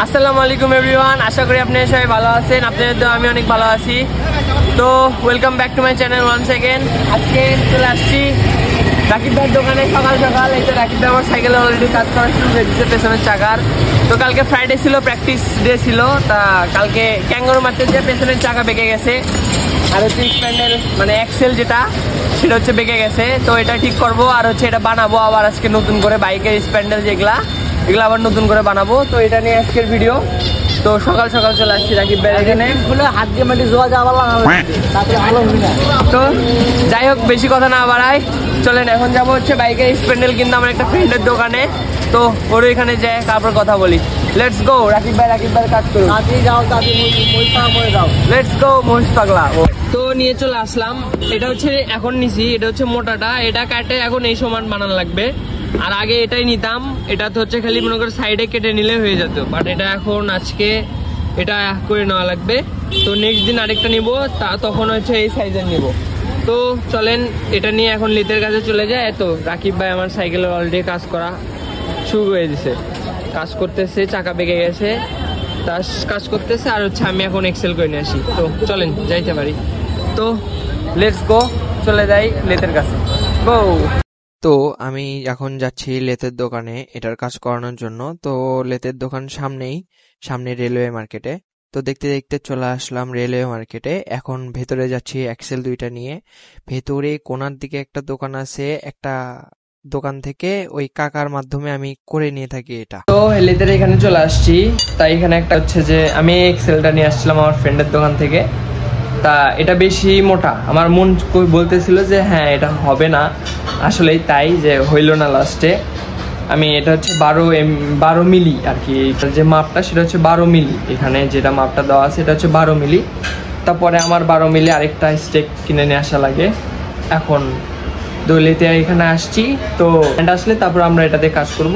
আসসালামু আলাইকুম এভরিওয়ান, আশা করি আপনারা সবাই ভালো আছেন। আপনাদের তো আমি অনেক ভালো আছি। তো welcome back to my channel one second. আজকে চলে আসছি রাকিব ভাইয়ের দোকানে সকাল সকাল। এই তো রাকিব ভাই আমার সাইকেলে অলরেডি কাজ করা শুরু হয়ে দিচ্ছে পেছনের চাকার। তো কালকে ফ্রাইডে ছিল, প্র্যাকটিস ডে ছিল। তা কালকে ক্যাঙ্গারু মারতে যে পেছনের চাকা বেঁকে গেছে, আর হচ্ছে স্প্যান্ডেল মানে এক্সেল যেটা সেটা হচ্ছে বেঁকে গেছে। তো এটা ঠিক করবো আর হচ্ছে এটা বানাবো আবার আজকে নতুন করে। বাইকের স্প্যান্ডেল যেগুলা এগুলো আবার নতুন করে বানাবো। তো এটা নিয়ে আজকের ভিডিও। তো সকাল সকাল চলে আসছি রাকিব ভাই এখানে। হাত দিয়ে মাটি জোয়া যাওয়া ভালো হবে না। তো যাই হোক, বেশি কথা না বাড়াই, চলেন এখন যাবো হচ্ছে বাইকের স্প্যান্ডেল কিনতে আমার একটা ফ্রেন্ডের দোকানে। তো ওর এখানে যায়, তারপর কথা বলি। Let's go. রাকিব ভাই কাজ করুন। তাড়াতাড়ি যাও, তাড়াতাড়ি যাও। লেটস গো মহিষ পাগলা। তো নিয়ে চলে আসলাম। এটা হচ্ছে এখন নিছি, এটা হচ্ছে মোটাটা। এটা কাটে এখন এই সমান বানানো লাগবে। আর আগে এটাই নিতাম, এটা তো হচ্ছে খালি মনে করে সাইডে কেটে নিলে হয়ে যেত। বাট এটা এখন আজকে এটা করে নেওয়া লাগবে। তো নেক্সট দিন আরেকটা নিব, তখন হচ্ছে এই সাইজের নিব। তো চলেন এটা নিয়ে এখন লিতের কাছে চলে যায়। তো রাকিব ভাই আমার সাইকেলের অলরেডি কাজ করা শুরু হয়ে দিছে, কাজ করতেছে, চাকা বেঁকে গেছে, তার কাজ করতেছে। আর হচ্ছে আমি এখন এক্সেল করে নিয়ে আসি। তো চলেন যাইতে পারি। তো লেটস গো, চলে যাই লেতের কাছে। গো। তো আমি এখন যাচ্ছি লেতের দোকানে এটার কাজ করানোর জন্য। তো লেতের দোকান সামনে রেলওয়ে মার্কেটে। তো দেখতে দেখতে চলে আসলাম রেলওয়ে মার্কেটে। এখন ভেতরে যাচ্ছি এক্সেল দুইটা নিয়ে। ভেতরে কোনার দিকে একটা দোকান আছে, একটা দোকান থেকে ওই কাকার মাধ্যমে আমি করে নিয়ে থাকি এটা। তো লেতের এখানে চলে আসছি। তাই এখানে একটা হচ্ছে যে আমি এক্সেলটা নিয়ে আসছিলাম আমার ফ্রেন্ডের দোকান থেকে। তা এটা বেশি মোটা, আমার মন বলতেছিল যে হ্যাঁ এটা হবে না, আসলেই তাই যে হইল না লাস্টে। আমি এটা হচ্ছে 12 মিলি আর কি, এটার যে মাপটা সেটা হচ্ছে 12 মিলি। এখানে যেটা মাপটা দেওয়া আছে এটা হচ্ছে 12 মিলি। তারপরে আমার 12 মিলি আরেকটা স্টেক কিনে নিয়ে আসা লাগে। এখন দলিতে এখানে আসছি। তো আসলে তারপর আমরা এটাতে কাজ করব।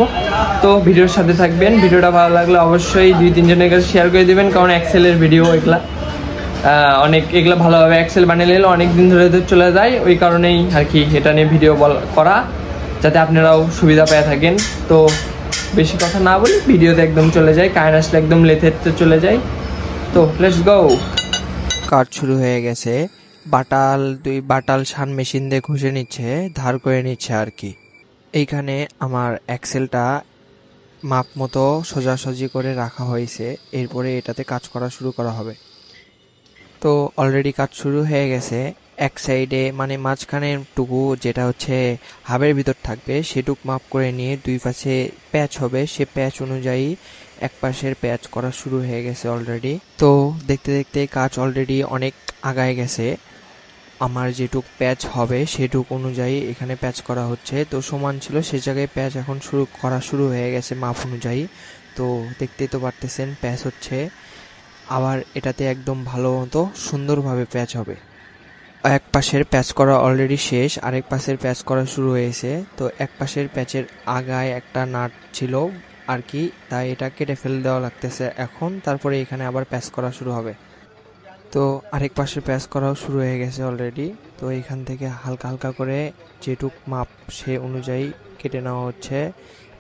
তো ভিডিওর সাথে থাকবেন। ভিডিওটা ভালো লাগলে অবশ্যই 2-3 জনের কাছে শেয়ার করে দিবেন, কারণ এক্সেলের ভিডিও এগুলা এগুলো ভালোভাবে এক্সেল বানিয়ে নিলে অনেক দিন ধরে চলে যায়। ওই কারণেই আর কি এটা নিয়ে ভিডিও করা, যাতে আপনারাও সুবিধা পেয়ে থাকেন। তো বেশি কথা না বলি, ভিডিওতে একদম চলে যায়। কারেন্ট আসলে একদম লেথেতে চলে যায়। তো লেটস গো। কাজ শুরু হয়ে গেছে। দুই বাটাল শান মেশিন দিয়ে ঘষে নিচ্ছে, ধার করে নিচ্ছে আর কি। এইখানে আমার এক্সেলটা মাপ মতো সোজাসুজি করে রাখা হয়েছে। এরপরে এটাতে কাজ করা শুরু করা হবে। তো অলরেডি কাজ শুরু হয়ে গেছে। এক সাইডে মানে মাঝখানের টুকু যেটা হচ্ছে হাবের ভিতর থাকবে সেটুক মাপ করে নিয়ে দুই পাশে প্যাচ হবে, সে প্যাচ অনুযায়ী এক পাশের প্যাচ করা শুরু হয়ে গেছে অলরেডি। তো দেখতে দেখতে কাজ অলরেডি অনেক আগায় গেছে। আমার যেটুক প্যাচ হবে সেটুক অনুযায়ী এখানে প্যাচ করা হচ্ছে। তো সমান ছিল সে জায়গায় প্যাচ এখন শুরু হয়ে গেছে মাপ অনুযায়ী। তো দেখতেই তো পারতেছেন প্যাচ হচ্ছে। আবার এটাতে একদম ভালো মতো সুন্দরভাবে প্যাচ হবে। এক পাশের প্যাচ করা অলরেডি শেষ, আরেক পাশের প্যাচ করা শুরু হয়েছে। তো এক পাশের প্যাচের আগায় একটা নাট ছিল আর কি, তাই এটা কেটে ফেলে দেওয়া লাগতেছে এখন। তারপরে এখানে আবার প্যাচ করা শুরু হবে। তো আরেক পাশের প্যাচ করাও শুরু হয়ে গেছে অলরেডি। তো এখান থেকে হালকা হালকা করে যেটুক মাপ সে অনুযায়ী কেটে নেওয়া হচ্ছে।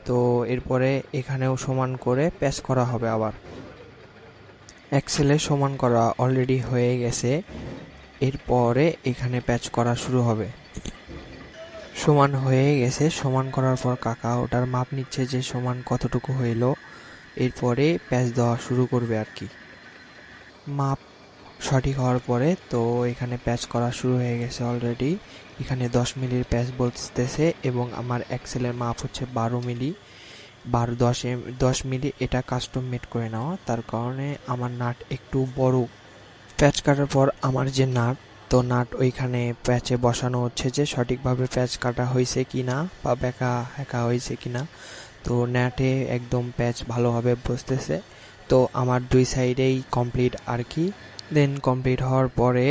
তো এরপরে এখানেও সমান করে প্যাচ করা হবে আবার। এক্সেলে সমান করা অলরেডি হয়ে গেছে। এরপরে এখানে প্যাচ করা শুরু হবে। সমান হয়ে গেছে। সমান করার পর কাকা ওটার মাপ নিচ্ছে যে সমান কতটুকু হইল। এরপরে প্যাচ দেওয়া শুরু করবে আর কি। মাপ সঠিক হওয়ার পরে তো এখানে প্যাচ করা শুরু হয়ে গেছে অলরেডি। এখানে 10 মিলির প্যাচ বলতেছে এবং আমার এক্সেলের মাপ হচ্ছে 12 মিলি। 10 মিলি এটা কাস্টম মেড করে নেওয়া, তার কারণে আমার নাট একটু বড়। প্যাচ কাটার পর আমার যে নাট, তো নাট ওইখানে প্যাচে বসানো হচ্ছে যে সঠিকভাবে প্যাচ কাটা হয়েছে কিনা বা হ্যাঁকা হয়েছে কিনা। তো নাটে একদম প্যাচ ভালোভাবে বসতেছে। তো আমার দুই সাইডেই কমপ্লিট আর কি। দেন কমপ্লিট হওয়ার পরে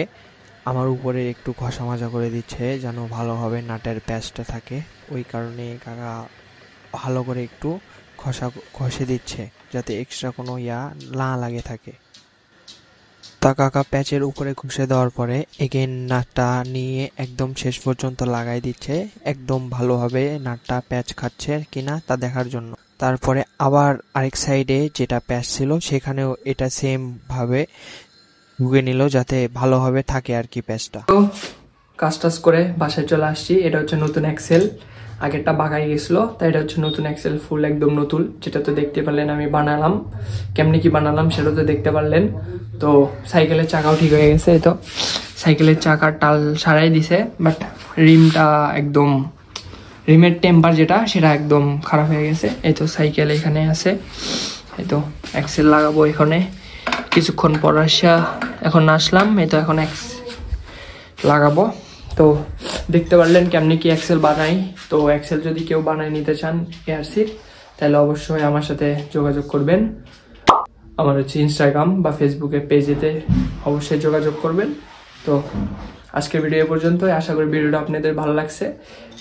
আমার উপরে একটু ঘষা মাজা করে দিচ্ছে যেন ভালোভাবে নাটের প্যাচটা থাকে। ওই কারণে কাকা ভালো করে একটু ঘষে দিচ্ছে যাতে এক্সট্রা কোনো না লাগে থাকে। তা কাকা প্যাচের উপরে ঘষে দেওয়ার পরে এগেন নাটটা নিয়ে একদম শেষ পর্যন্ত লাগাই দিচ্ছে, একদম ভালোভাবে নাটটা প্যাচ খাচ্ছে কিনা তা দেখার জন্য। তারপরে আবার আরেক সাইডে যেটা প্যাচ ছিল সেখানেও এটা সেম ভাবে ঢুকে নিল যাতে ভালোভাবে থাকে আর কি প্যাচটা। তো কাজ টাজ করে বাসায় চলে আসছি। এটা হচ্ছে নতুন এক্সেল, আগেরটা বাগাই গেছিলো, তাই এটা হচ্ছে নতুন এক্সেল, ফুল একদম নতুন। যেটা তো দেখতে পারলেন আমি বানালাম, কেমনি কি বানালাম সেটা তো দেখতে পারলেন। তো সাইকেলের চাকাও ঠিক হয়ে গেছে, তো সাইকেলের চাকার টাল সারাই দিছে, বাট রিমটা একদম, রিমের টেম্পার যেটা সেটা একদম খারাপ হয়ে গেছে। এই তো সাইকেল এখানে আছে, এই তো এক্সেল লাগাবো এখানে কিছুক্ষণ পর আসা, এখন আসলাম, এই তো এখন লাগাবো। তো দেখতে পারলেন কেমনি কি এক্সেল বানাই। তো এক্সেল যদি কেউ বানায় নিতে চান এআরসির, তাহলে অবশ্যই আমার সাথে যোগাযোগ করবেন। আমার হচ্ছে ইনস্টাগ্রাম বা ফেসবুকের পেজেতে অবশ্যই যোগাযোগ করবেন। তো আজকের ভিডিও পর্যন্ত, আশা করি ভিডিওটা আপনাদের ভালো লাগছে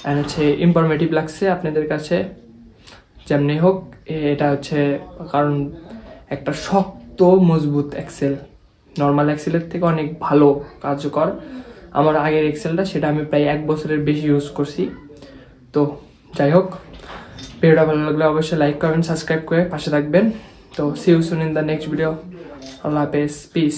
অ্যান্ড হচ্ছে ইনফরমেটিভ লাগছে আপনাদের কাছে। যেমনি হোক এটা হচ্ছে, কারণ একটা শক্ত মজবুত এক্সেল নর্মাল এক্সেলের থেকে অনেক ভালো কার্যকর। আমার আগের এক্সেলটা সেটা আমি প্রায় 1 বছরের বেশি ইউজ করছি। তো যাই হোক, ভিডিওটা ভালো লাগলে অবশ্যই লাইক করবেন, সাবস্ক্রাইব করে পাশে থাকবেন। তো see you soon in the next video. Allah হাফেজ, পিস।